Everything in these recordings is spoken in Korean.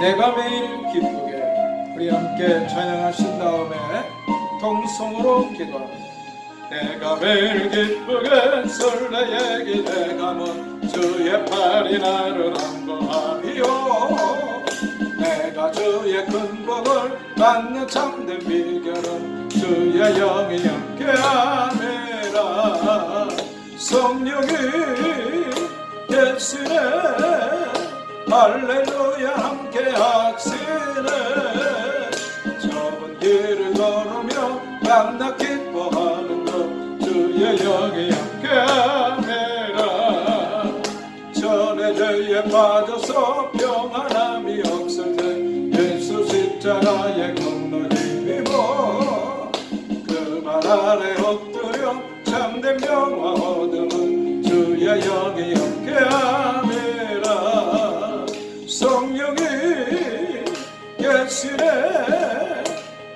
내가 매일 기쁘게. 우리 함께 찬양하신 다음에 통성으로 기도합니다. 내가 매일 기쁘게 설레게 기대감은 주의 팔이 나를 안보하리요. 내가 주의 큰 복을 받는 참된 비결은 주의 영이 함께하니라. 성령이 계시네 할렐루야 함께하시네. 좁은 길을 걸으며 만나 기뻐하는 것 주의 영이 함께하니라. 전에 죄에 빠져서 평안함이 없을 때 예수 십자가의 공로 힘입어 그 발 아래 엎드려 참된 평화 얻음은 주의 영이 함께하니라. 성령이 계시네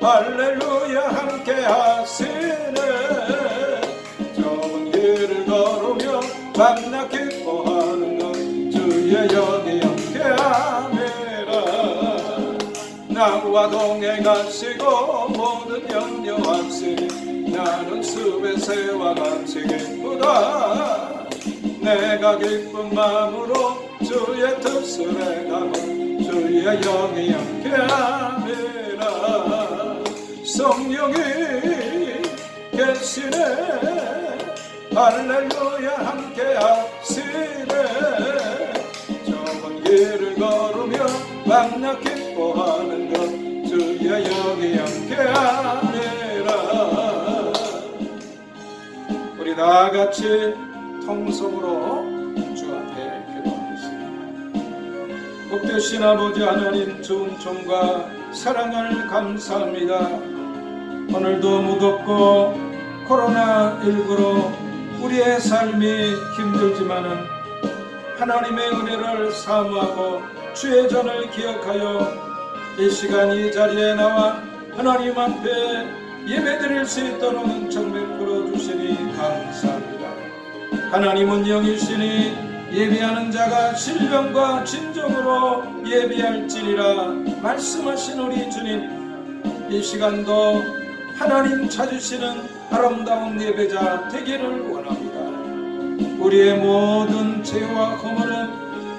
할렐루야 함께하시네. 좁은 길을 걸으며 만나 기뻐하는 것 주의 영이 함께하니라. 나와 동행하시고 모든 염려하시니 나는 숲의 새와 같이 기쁘다. 내가 기쁜 마음으로 주의 뜻을 행하고 주의 영이 함께하니라. 성령이 계시네 할렐루야 함께하시네. 좁은 길을 걸으며 만나 기뻐하는 것 주의 영이 함께하니라. 우리 다같이 통성으로 주 앞에 기도하겠습니다. 복되신 아버지 하나님, 좋은 총과 사랑을 감사합니다. 오늘도 무겁고 코로나19로 우리의 삶이 힘들지만은 하나님의 은혜를 사모하고 주의 전을 기억하여 이 시간 이 자리에 나와 하나님 앞에 예배드릴 수 있도록 은총 베풀어 주시니 감사합니다. 하나님은 영이시니 예배하는 자가 신령과 진정으로 예배할지니라 말씀하신 우리 주님, 이 시간도 하나님 찾으시는 아름다운 예배자 되기를 원합니다. 우리의 모든 죄와 허물은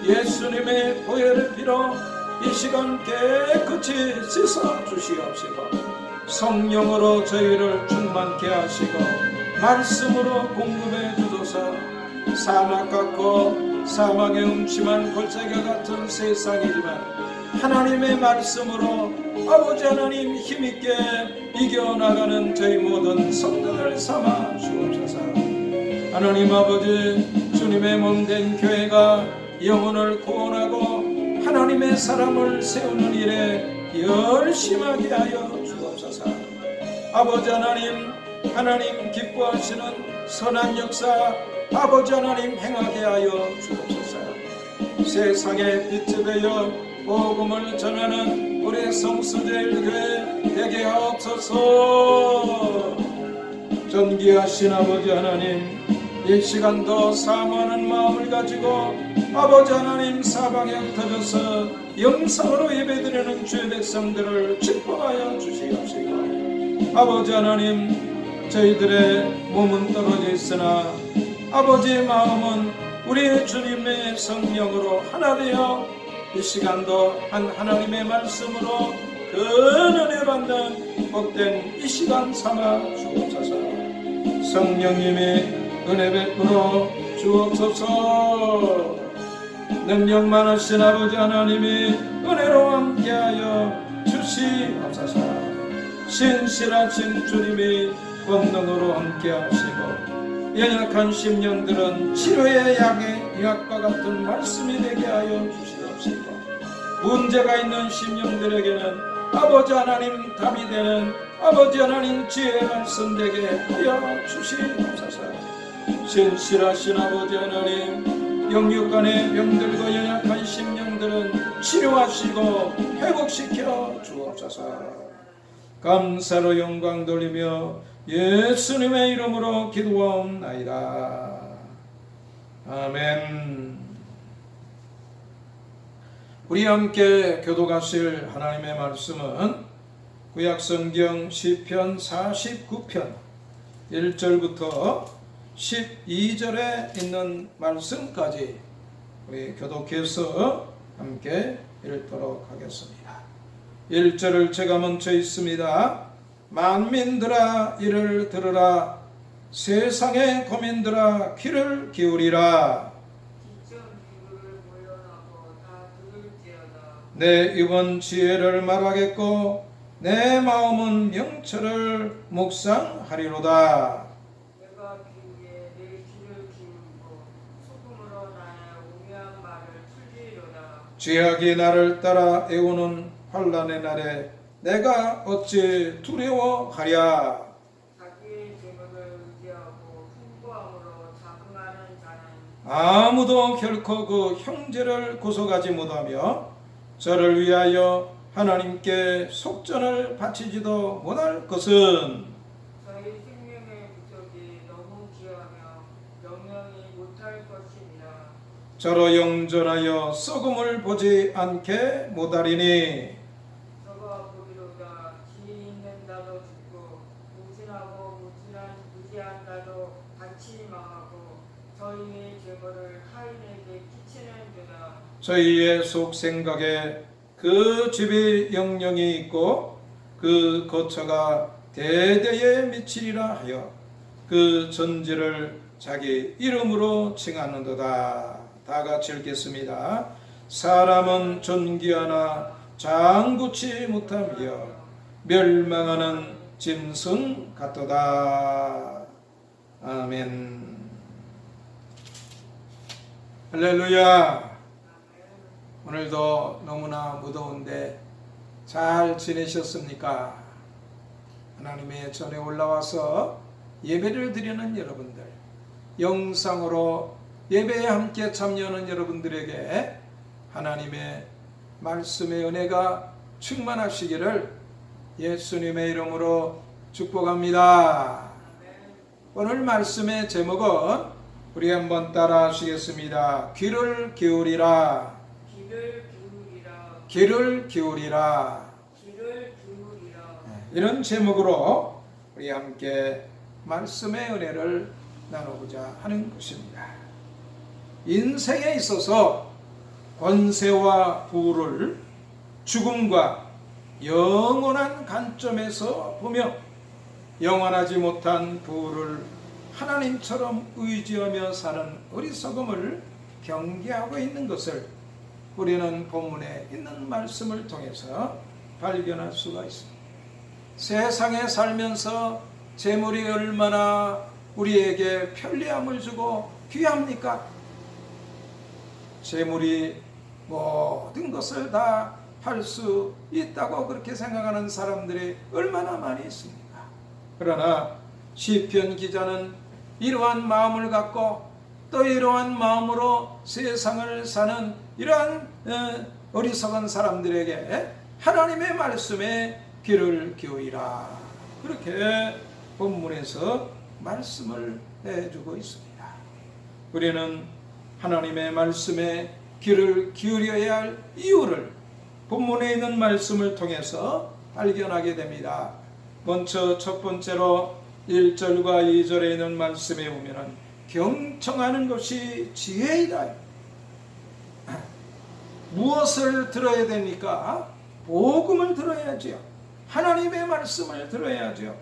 예수님의 보혈의 피로 이 시간 깨끗이 씻어 주시옵시고 성령으로 저희를 충만케 하시고 말씀으로 공급해 주소서. 사막 같고 사막의 음침한 골짜기와 같은 세상이지만 하나님의 말씀으로 아버지 하나님 힘있게 이겨나가는 저희 모든 성도들 삼아 주옵소서. 하나님 아버지, 주님의 몸된 교회가 영혼을 구원하고 하나님의 사람을 세우는 일에 열심하게 하여 주옵소서. 아버지 하나님, 하나님 기뻐하시는 선한 역사 아버지 하나님 행하게 하여 주옵소서. 세상의 빛이 되어 복음을 전하는 우리 성수제일교회 되게 하옵소서. 존귀하신 아버지 하나님, 이 시간도 사모하는 마음을 가지고 아버지 하나님 사방에 흩어져서 영상으로 예배드리는 주의 백성들을 축복하여 주시옵시고 아버지 하나님, 저희들의 몸은 떨어져 있으나 아버지의 마음은 우리 주님의 성령으로 하나 되어 이 시간도 한 하나님의 말씀으로 큰 은혜 받는 복된 이 시간 삼아 주옵소서. 성령님이 은혜 베풀어 주옵소서. 능력 많으신 아버지 하나님이 은혜로 함께하여 주시옵소서. 신실하신 주님이 권능으로 함께하시고 연약한 심령들은 치료의 약과 같은 말씀이 되게 하여 주시옵시고 문제가 있는 심령들에게는 아버지 하나님 답이 되는 아버지 하나님 지혜의 말씀 되게 하여 주시옵소서. 신실하신 아버지 하나님, 영육간의 병들고 연약한 심령들은 치료하시고 회복시켜 주옵소서. 감사로 영광 돌리며 예수님의 이름으로 기도하옵나이다. 아멘. 우리 함께 교독하실 하나님의 말씀은 구약성경 시편 49편 1절부터 12절에 있는 말씀까지 우리 교독해서 함께 읽도록 하겠습니다. 1절을 제가 먼저 읽습니다. 만민들아 이를 들으라, 세상의 고민들아 귀를 기울이라. 내 입은 지혜를 말하겠고 내 마음은 명철을 묵상하리로다. 내가 귀에 내 귀를 기울이고 소금으로 나의 오묘한 말을 풀리로다. 죄악이 나를 따라 애우는 환난의 날에 내가 어찌 두려워하랴. 자기의 재물을 의지하고 풍부함으로 자긍하는 자는 아무도 결코 그 형제를 구속하지 못하며 저를 위하여 하나님께 속전을 바치지도 못할 것은 저희 생명의 부족이 너무 귀하며 영영이 못할 것이니라. 저로 영전하여 썩음을 보지 않게 못하리니. 저가 보리로다. 지혜 있는 자도 죽고 무진하고 무지한 자도 같이 망하고 저희의 재물을 타인에게 끼치는 자다. 저희의 속생각에 그 집이 영영이 있고 그 거처가 대대에 미치리라 하여 그 전지를 자기 이름으로 칭하는도다. 다 같이 읽겠습니다. 사람은 존귀하나 장구치 못하며 멸망하는 짐승 같도다. 아멘. 할렐루야. 오늘도 너무나 무더운데 잘 지내셨습니까? 하나님의 전에 올라와서 예배를 드리는 여러분들, 영상으로 예배에 함께 참여하는 여러분들에게 하나님의 말씀의 은혜가 충만하시기를 예수님의 이름으로 축복합니다. 오늘 말씀의 제목은 우리 한번 따라 하시겠습니다. 귀를 기울이라. 귀를 기울이라. 이런 제목으로 우리 함께 말씀의 은혜를 나누고자 하는 것입니다. 인생에 있어서 권세와 부를 죽음과 영원한 관점에서 보며 영원하지 못한 부를 하나님처럼 의지하며 사는 어리석음을 경계하고 있는 것을 우리는 본문에 있는 말씀을 통해서 발견할 수가 있습니다. 세상에 살면서 재물이 얼마나 우리에게 편리함을 주고 귀합니까? 재물이 모든 것을 다 할 수 있다고 그렇게 생각하는 사람들이 얼마나 많이 있습니까? 그러나 시편 기자는 이러한 마음을 갖고 또 이러한 마음으로 세상을 사는 이러한 어리석은 사람들에게 하나님의 말씀에 귀를 기울이라, 그렇게 본문에서 말씀을 해주고 있습니다. 우리는 하나님의 말씀에 귀를 기울여야 할 이유를 본문에 있는 말씀을 통해서 발견하게 됩니다. 먼저 첫 번째로 1절과 2절에 있는 말씀에 보면 경청하는 것이 지혜이다. 무엇을 들어야 됩니까? 복음을 들어야지요. 하나님의 말씀을 들어야죠.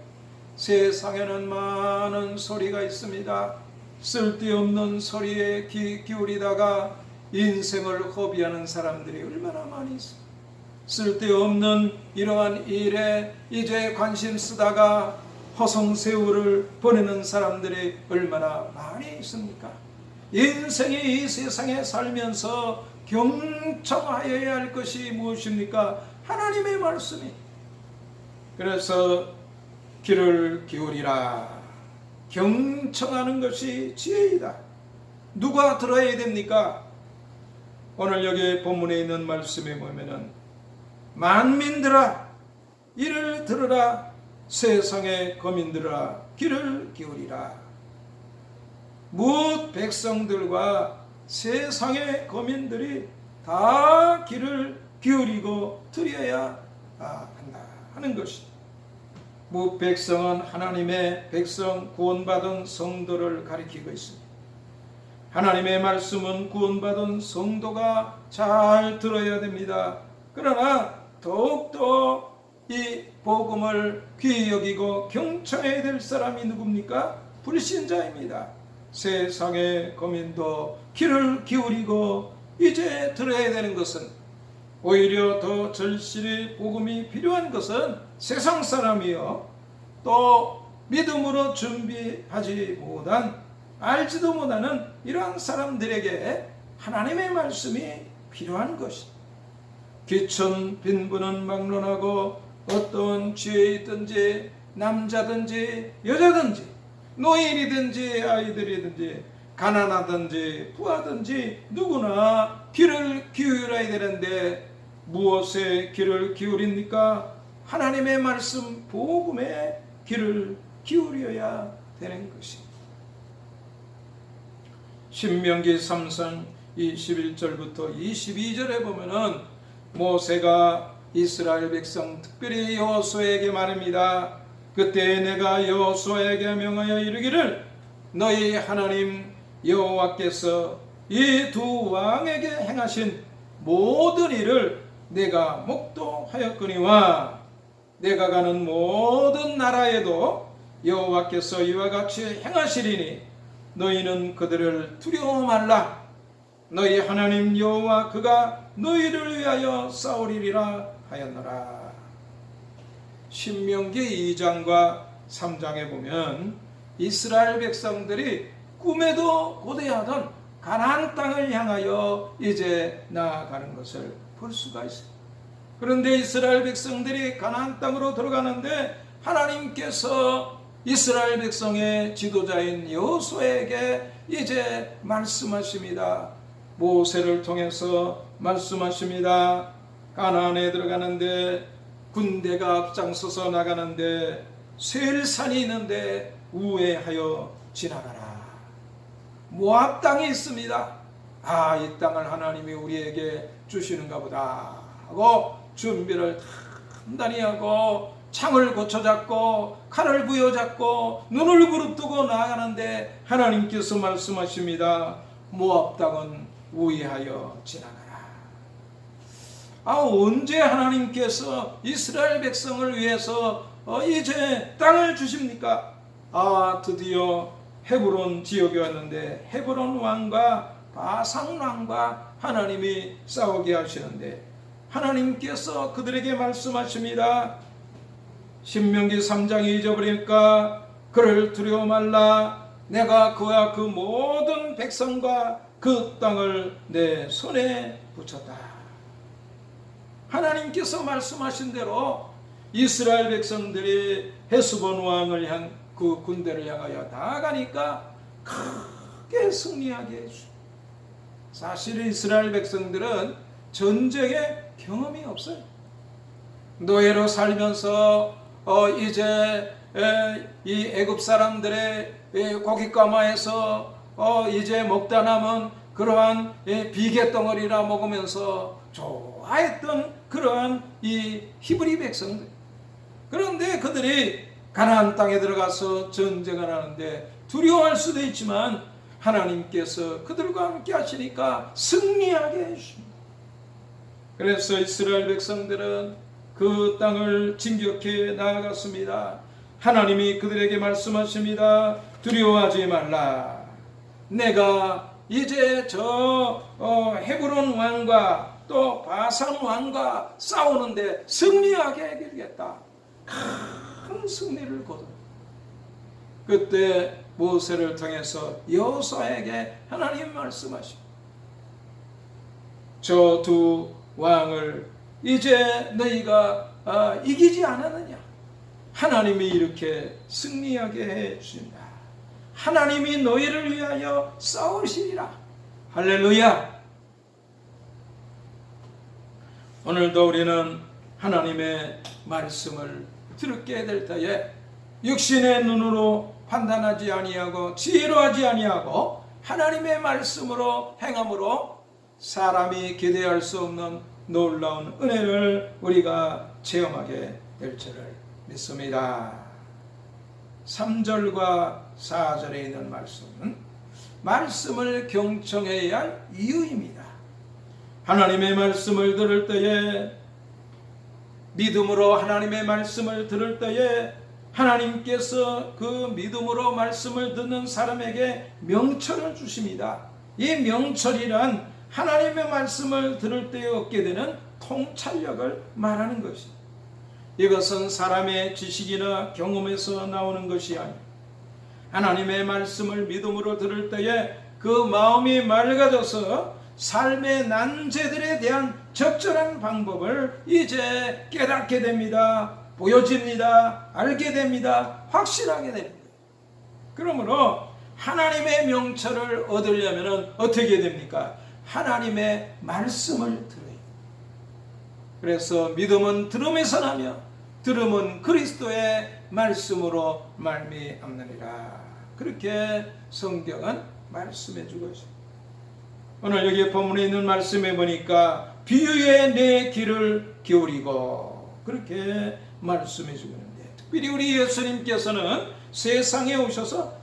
세상에는 많은 소리가 있습니다. 쓸데없는 소리에 귀 기울이다가 인생을 허비하는 사람들이 얼마나 많이 있습니다. 쓸데없는 이러한 일에 이제 관심 쓰다가 허송세월을 보내는 사람들이 얼마나 많이 있습니까? 인생이 이 세상에 살면서 경청하여야 할 것이 무엇입니까? 하나님의 말씀이. 그래서 귀를 기울이라. 경청하는 것이 지혜이다. 누가 들어야 됩니까? 오늘 여기 본문에 있는 말씀에 보면은 만민들아 이를 들으라, 세상의 거민들아 귀를 기울이라. 무엇 백성들과 세상의 거민들이 다 귀를 기울이고 드려야 한다 하는 것이, 백성은 하나님의 백성, 구원받은 성도를 가리키고 있습니다. 하나님의 말씀은 구원받은 성도가 잘 들어야 됩니다. 그러나 더욱더 이 복음을 귀히 여기고 경청해야 될 사람이 누굽니까? 불신자입니다. 세상의 거민도 귀를 기울이고 이제 들어야 되는 것은, 오히려 더 절실히 복음이 필요한 것은 세상 사람이요, 또 믿음으로 준비하지 못한, 알지도 못하는 이러한 사람들에게 하나님의 말씀이 필요한 것이, 귀천 빈부는 막론하고 어떤 죄에 있든지 남자든지 여자든지 노인이든지 아이들이든지 가난하든지 부하든지 누구나 귀를 기울여야 되는데, 무엇에 귀를 기울입니까? 하나님의 말씀 복음에 귀를 기울여야 되는 것입니다. 신명기 3장 21절부터 22절에 보면은 모세가 이스라엘 백성, 특별히 여호수아에게 말합니다. 그때 내가 여호수아에게 명하여 이르기를, 너희 하나님 여호와께서 이 두 왕에게 행하신 모든 일을 내가 목도하였거니와, 내가 가는 모든 나라에도 여호와께서 이와 같이 행하시리니 너희는 그들을 두려워 말라. 너희 하나님 여호와 그가 너희를 위하여 싸우리라 하였노라. 신명기 2장과 3장에 보면 이스라엘 백성들이 꿈에도 고대하던 가나안 땅을 향하여 이제 나아가는 것을 볼 수가 있습니다. 그런데 이스라엘 백성들이 가나안 땅으로 들어가는데 하나님께서 이스라엘 백성의 지도자인 여호수아에게 이제 말씀하십니다. 모세를 통해서 말씀하십니다. 가나안에 들어가는데 군대가 앞장서서 나가는데 셀산이 있는데 우회하여 지나가라. 모압 땅이 있습니다. 이 땅을 하나님이 우리에게 주시는가 보다 하고 준비를 단단히 하고 창을 고쳐잡고 칼을 부여잡고 눈을 부릅뜨고 나아가는데 하나님께서 말씀하십니다. 모압 땅은 우회하여 지나가라. 언제 하나님께서 이스라엘 백성을 위해서 이제 땅을 주십니까? 드디어 헤브론 지역에 왔는데 헤브론 왕과 바산 왕과 하나님이 싸우게 하시는데 하나님께서 그들에게 말씀하십니다. 신명기 3장에 잊어버릴까? 그를 두려워 말라. 내가 그와 그 모든 백성과 그 땅을 내 손에 붙였다. 하나님께서 말씀하신 대로 이스라엘 백성들이 헤스본 왕을 향 그 군대를 향하여 나아가니까 크게 승리하게 해주십니다. 사실 이스라엘 백성들은 전쟁의 경험이 없어요. 노예로 살면서 이제 이 애굽 사람들의 고깃가마에서 이제 먹다 남은 그러한 비계덩어리라 먹으면서 좋아했던 그러한 이 히브리 백성들. 그런데 그들이 가나안 땅에 들어가서 전쟁을 하는데 두려워할 수도 있지만 하나님께서 그들과 함께 하시니까 승리하게 해주십니다. 그래서 이스라엘 백성들은 그 땅을 진격해 나아갔습니다. 하나님이 그들에게 말씀하십니다. 두려워하지 말라. 내가 이제 저 헤브론 왕과 또 바산 왕과 싸우는데 승리하게 해주겠다. 큰 승리를 거둔. 그때 모세를 통해서 여호수아에게 하나님 말씀하십니다. 저 두 왕을 이제 너희가 이기지 않았느냐? 하나님이 이렇게 승리하게 해 주신다. 하나님이 너희를 위하여 싸우시리라. 할렐루야. 오늘도 우리는 하나님의 말씀을 듣게 될 때에 육신의 눈으로 판단하지 아니하고 지혜로 하지 아니하고 하나님의 말씀으로 행함으로 사람이 기대할 수 없는 놀라운 은혜를 우리가 체험하게 될 줄을 믿습니다. 3절과 4절에 있는 말씀은 말씀을 경청해야 할 이유입니다. 하나님의 말씀을 들을 때에, 믿음으로 하나님의 말씀을 들을 때에 하나님께서 그 믿음으로 말씀을 듣는 사람에게 명철을 주십니다. 이 명철이란 하나님의 말씀을 들을 때에 얻게 되는 통찰력을 말하는 것입니다. 이것은 사람의 지식이나 경험에서 나오는 것이 아니고 하나님의 말씀을 믿음으로 들을 때에 그 마음이 맑아져서 삶의 난제들에 대한 적절한 방법을 이제 깨닫게 됩니다. 보여집니다. 알게 됩니다. 확신하게 됩니다. 그러므로 하나님의 명철을 얻으려면 어떻게 됩니까? 하나님의 말씀을 들어요. 그래서 믿음은 들음에서 나며 들음은 그리스도의 말씀으로 말미암느니라. 그렇게 성경은 말씀해 주고 있습니다. 오늘 여기 본문에 있는 말씀에 보니까 비유에 내 귀를 기울이고 그렇게 말씀해 주고 있는데, 특별히 우리 예수님께서는 세상에 오셔서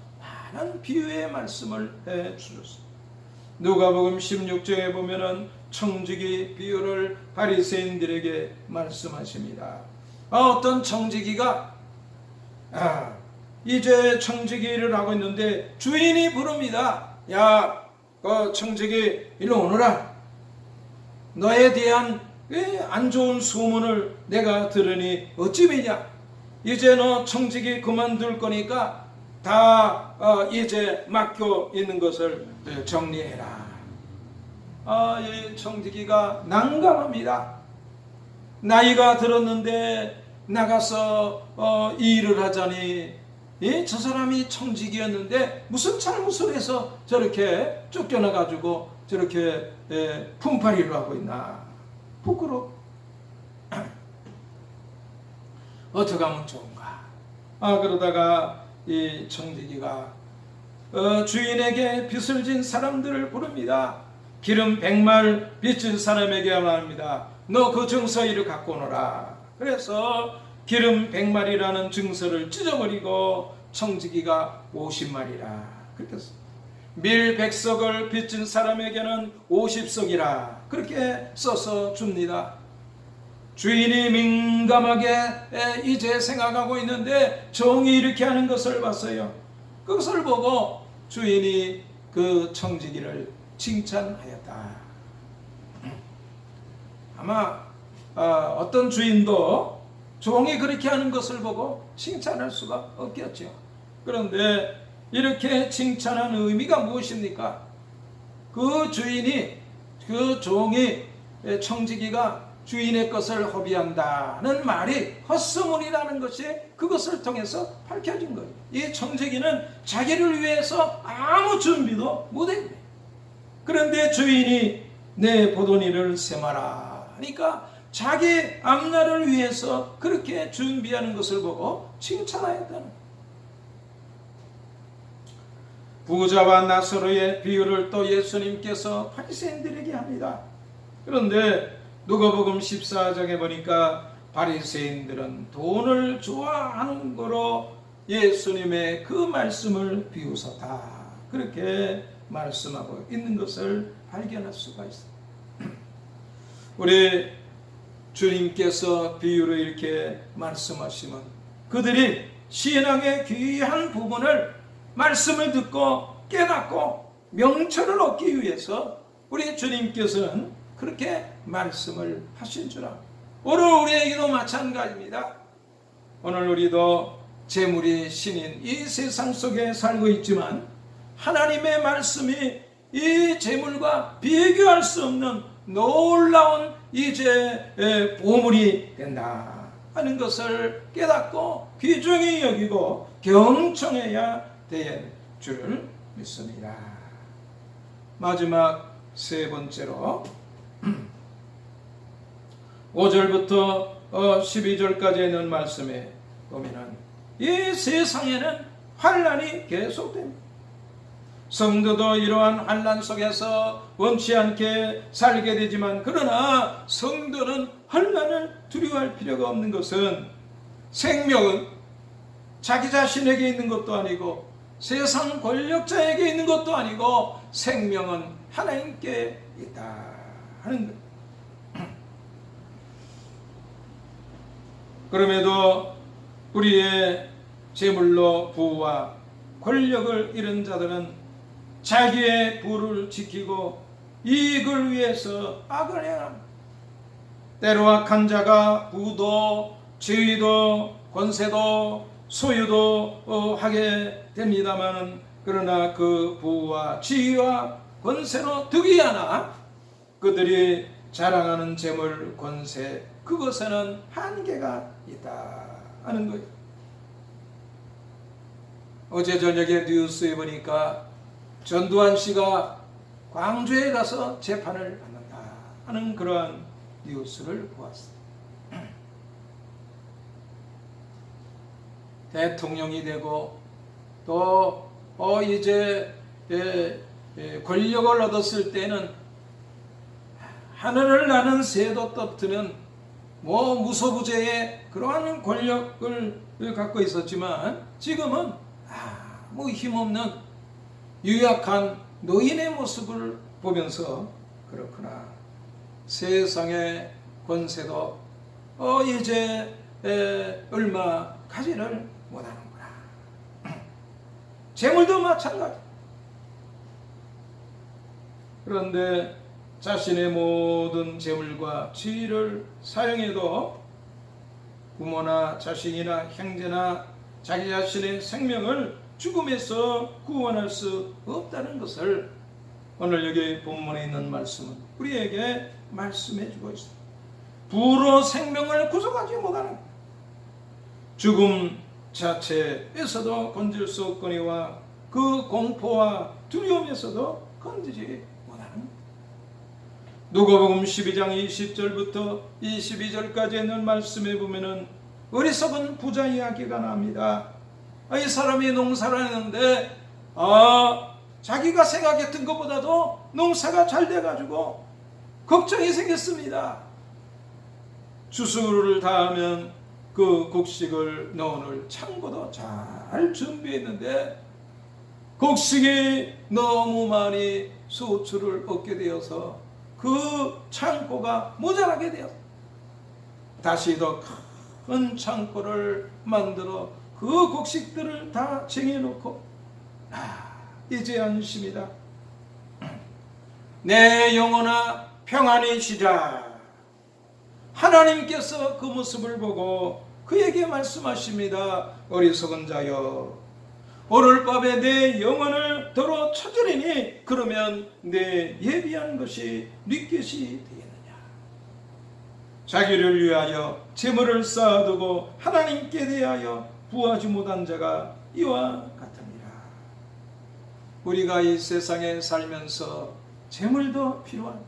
많은 비유의 말씀을 해 주셨습니다. 누가복음 16장에 보면은 청지기 비유를 바리새인들에게 말씀하십니다. 어떤 청지기가 이제 청지기를 하고 있는데 주인이 부릅니다. 야, 청지기 일로 오너라. 너에 대한 안 좋은 소문을 내가 들으니 어찌 되냐. 이제 너 청지기 그만둘 거니까 다 이제 맡겨 있는 것을 정리해라. 이 청지기가 난감합니다. 나이가 들었는데 나가서 이 일을 하자니 저 사람이 청지기였는데 무슨 잘못을 해서 저렇게 쫓겨나가지고 저렇게 품팔이를 하고 있나. 부끄러워. 어떻게 하면 좋은가. 그러다가 이 청지기가 주인에게 빚을 진 사람들을 부릅니다. 기름 100말 빚진 사람에게 말합니다. 너 그 증서 이를 갖고 오너라. 그래서 기름 100말이라는 증서를 찢어버리고 청지기가 50말이라 그렇게 했어요. 밀 100석을 빚진 사람에게는 50석이라 그렇게 써서 줍니다. 주인이 민감하게 이제 생각하고 있는데 종이 이렇게 하는 것을 봤어요. 그것을 보고 주인이 그 청지기를 칭찬하였다. 아마 어떤 주인도 종이 그렇게 하는 것을 보고 칭찬할 수가 없겠죠. 그런데 이렇게 칭찬하는 의미가 무엇입니까? 그 주인이, 그 종이, 청지기가 주인의 것을 허비한다는 말이 헛소문이라는 것이 그것을 통해서 밝혀진 거예요. 이 청지기는 자기를 위해서 아무 준비도 못했네. 그런데 주인이 내 보돈이를 세마라 하니까 자기 앞날을 위해서 그렇게 준비하는 것을 보고 칭찬하였다는 거예요. 부자와 나사로의 비유를 또 예수님께서 바리새인들에게 합니다. 그런데 누가복음 14장에 보니까 바리새인들은 돈을 좋아하는 거로 예수님의 그 말씀을 비웃었다. 그렇게 말씀하고 있는 것을 발견할 수가 있습니다. 우리 주님께서 비유를 이렇게 말씀하시면 그들이 신앙의 귀한 부분을 말씀을 듣고 깨닫고 명철을 얻기 위해서 우리 주님께서는 그렇게 말씀을 하신 줄 압니다. 오늘 우리에게도 마찬가지입니다. 오늘 우리도 재물이 신인 이 세상 속에 살고 있지만 하나님의 말씀이 이 재물과 비교할 수 없는 놀라운 이제 보물이 된다 하는 것을 깨닫고 귀중히 여기고 경청해야 될 줄을 믿습니다. 마지막 세 번째로 5절부터 12절까지 있는 말씀에 보면은 이 세상에는 환난이 계속됩니다. 성도도 이러한 환난 속에서 원치 않게 살게 되지만, 그러나 성도는 환난을 두려워할 필요가 없는 것은 생명은 자기 자신에게 있는 것도 아니고 세상 권력자에게 있는 것도 아니고 생명은 하나님께 있다 하는 것. 그럼에도 우리의 재물로 부와 권력을 잃은 자들은 자기의 부를 지키고 이익을 위해서 악을 행합니다. 때로 악한 자가 부도 지위도 권세도 소유도 하게 됩니다마는, 그러나 그 부와 지위와 권세로 득이 하나 그들이 자랑하는 재물 권세, 그것에는 한계가 있다 하는 거예요. 어제 저녁에 뉴스에 보니까 전두환 씨가 광주에 가서 재판을 받는다 하는 그러한 뉴스를 보았습니다. 대통령이 되고 또 이제 권력을 얻었을 때는 하늘을 나는 새도 떠드는 무소부재의 그러한 권력을 갖고 있었지만, 지금은 힘없는 유약한 노인의 모습을 보면서 그렇구나, 세상의 권세도 이제 얼마 가지를 못하는구나. 재물도 마찬가지. 그런데 자신의 모든 재물과 지위를 사용해도 부모나 자식이나 형제나 자기 자신의 생명을 죽음에서 구원할 수 없다는 것을 오늘 여기 본문에 있는 말씀은 우리에게 말씀해 주고 있습니다. 부로 생명을 구속하지 못하는 죽음 자체에서도 건질 수 없거니와 그 공포와 두려움에서도 건지지 못하는, 누가복음 12장 20절부터 22절까지 있는 말씀에 보면은 어리석은 부자 이야기가 나옵니다. 이 사람이 농사를 했는데 자기가 생각했던 것보다도 농사가 잘 돼가지고 걱정이 생겼습니다. 추수를 다하면 그 곡식을 넣어놓을 창고도 잘 준비했는데 곡식이 너무 많이 수출을 얻게 되어서 그 창고가 모자라게 되었다. 다시 더 큰 창고를 만들어 그 곡식들을 다 쟁여놓고 이제 안심이다. 내 영혼아 평안히 쉬자. 하나님께서 그 모습을 보고 그에게 말씀하십니다. 어리석은 자여, 오늘 밤에 내 영혼을 더러 찾으리니 그러면 내 예비한 것이 네 것이 되겠느냐. 자기를 위하여 재물을 쌓아두고 하나님께 대하여 부하지 못한 자가 이와 같으니라. 우리가 이 세상에 살면서 재물도 필요한,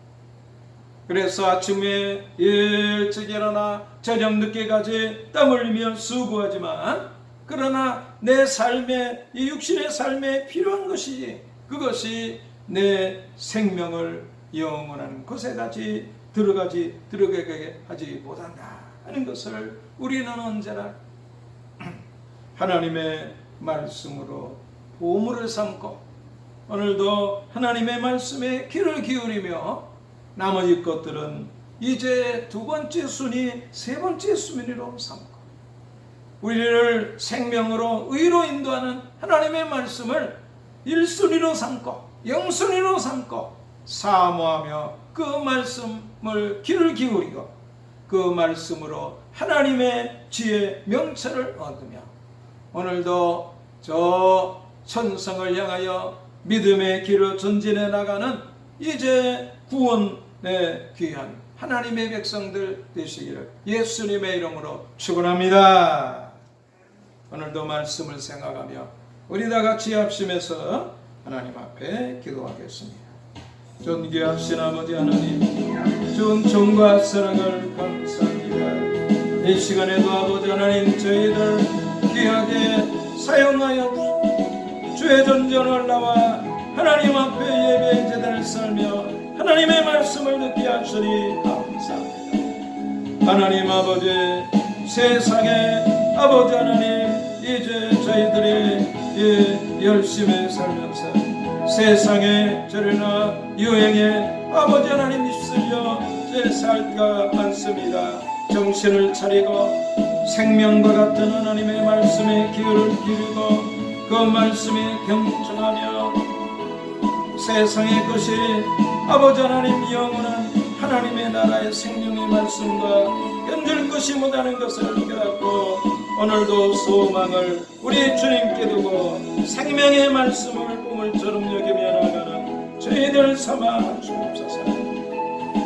그래서 아침에 일찍 일어나 저녁 늦게까지 땀 흘리며 수고하지만, 그러나 내 삶에, 이 육신의 삶에 필요한 것이지, 그것이 내 생명을 영원한 곳에까지 들어가게 하지 못한다 하는 것을 우리는 언제나 하나님의 말씀으로 보물을 삼고, 오늘도 하나님의 말씀에 귀를 기울이며 나머지 것들은 이제 두 번째 순위, 세 번째 순위로 삼고, 우리를 생명으로 의로 인도하는 하나님의 말씀을 1순위로 삼고 영순위로 삼고 사모하며 그 말씀을 귀를 기울이고 그 말씀으로 하나님의 지혜 명철을 얻으며, 오늘도 저 천성을 향하여 믿음의 길을 전진해 나가는 이제 구원의 귀한 하나님의 백성들 되시기를 예수님의 이름으로 축원합니다. 오늘도 말씀을 생각하며 우리 다 같이 합심해서 하나님 앞에 기도하겠습니다. 존귀하신 아버지 하나님, 좋은 정과 사랑을 감사합니다. 이 시간에도 아버지 하나님, 저희들 귀하게 사용하여 주의 전전을 나와 하나님 앞에 예배의 제단을 썰며 하나님의 말씀을 듣게 하시니 감사합니다. 하나님 아버지, 세상에 아버지 하나님, 이제 저희들이 열심히 살면서 세상에 저리나 유행에 아버지 하나님 있으려 살까 않습니다. 정신을 차리고 생명과 같은 하나님의 말씀에 귀를 기울이고 그 말씀에 경청하며 세상의 것이 아버지 하나님 영원한 하나님의 나라의 생명의 말씀과 견줄 것이 못하는 것을 깨닫고 오늘도 소망을 우리 주님께 두고 생명의 말씀을 보물처럼 여기며 나가는 저희들 삼아 주옵소서.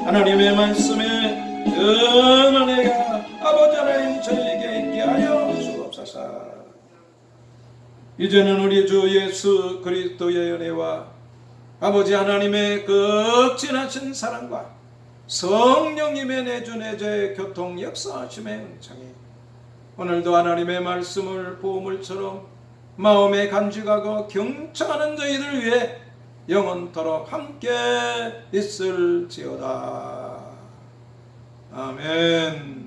하나님의 말씀에 은혜가 아버지 하나님 저희에게 있게 하여 주옵소서. 이제는 우리 주 예수 그리스도의 은혜와 아버지 하나님의 극진하신 사랑과 성령님의 내주내저의 교통 역사하심의 은총이 오늘도 하나님의 말씀을 보물처럼 마음에 간직하고 경청하는 저희들 위해 영원토록 함께 있을지어다. 아멘.